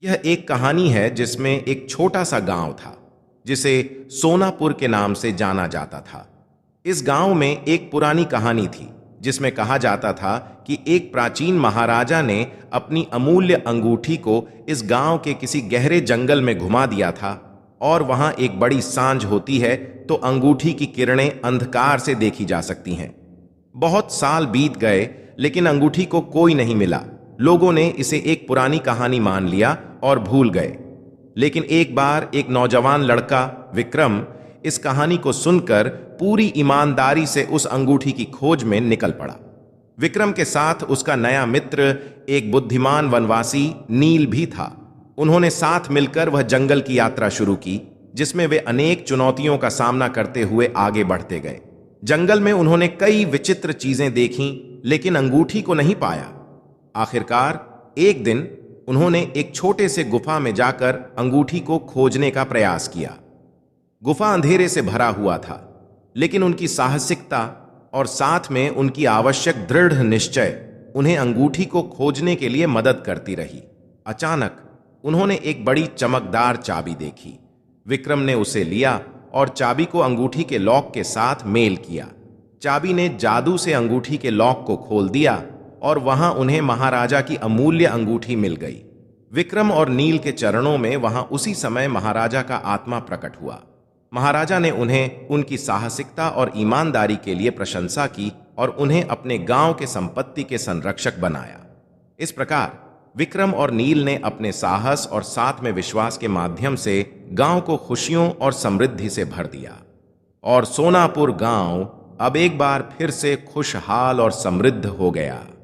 यह एक कहानी है जिसमें एक छोटा सा गांव था जिसे सोनापुर के नाम से जाना जाता था। इस गांव में एक पुरानी कहानी थी जिसमें कहा जाता था कि एक प्राचीन महाराजा ने अपनी अमूल्य अंगूठी को इस गांव के किसी गहरे जंगल में घुमा दिया था और वहां एक बड़ी सांझ होती है तो अंगूठी की किरणें अंधकार से देखी जा सकती हैं। बहुत साल बीत गए लेकिन अंगूठी को कोई नहीं मिला। लोगों ने इसे एक पुरानी कहानी मान लिया और भूल गए। लेकिन एक बार एक नौजवान लड़का विक्रम इस कहानी को सुनकर पूरी ईमानदारी से उस अंगूठी की खोज में निकल पड़ा। विक्रम के साथ उसका नया मित्र एक बुद्धिमान वनवासी नील भी था। उन्होंने साथ मिलकर वह जंगल की यात्रा शुरू की जिसमें वे अनेक चुनौतियों का सामना करते हुए आगे बढ़ते गए। जंगल में उन्होंने कई विचित्र चीजें देखीं लेकिन अंगूठी को नहीं पाया। आखिरकार एक दिन उन्होंने एक छोटे से गुफा में जाकर अंगूठी को खोजने का प्रयास किया। गुफा अंधेरे से भरा हुआ था लेकिन उनकी साहसिकता और साथ में उनकी आवश्यक दृढ़ निश्चय उन्हें अंगूठी को खोजने के लिए मदद करती रही। अचानक उन्होंने एक बड़ी चमकदार चाबी देखी। विक्रम ने उसे लिया और चाबी को अंगूठी के लॉक के साथ मेल किया। चाबी ने जादू से अंगूठी के लॉक को खोल दिया और वहां उन्हें महाराजा की अमूल्य अंगूठी मिल गई। विक्रम और नील के चरणों में वहां उसी समय महाराजा का आत्मा प्रकट हुआ। महाराजा ने उन्हें उनकी साहसिकता और ईमानदारी के लिए प्रशंसा की और उन्हें अपने गांव के संपत्ति के संरक्षक बनाया। इस प्रकार विक्रम और नील ने अपने साहस और साथ में विश्वास के माध्यम से गांव को खुशियों और समृद्धि से भर दिया और सोनापुर गांव अब एक बार फिर से खुशहाल और समृद्ध हो गया।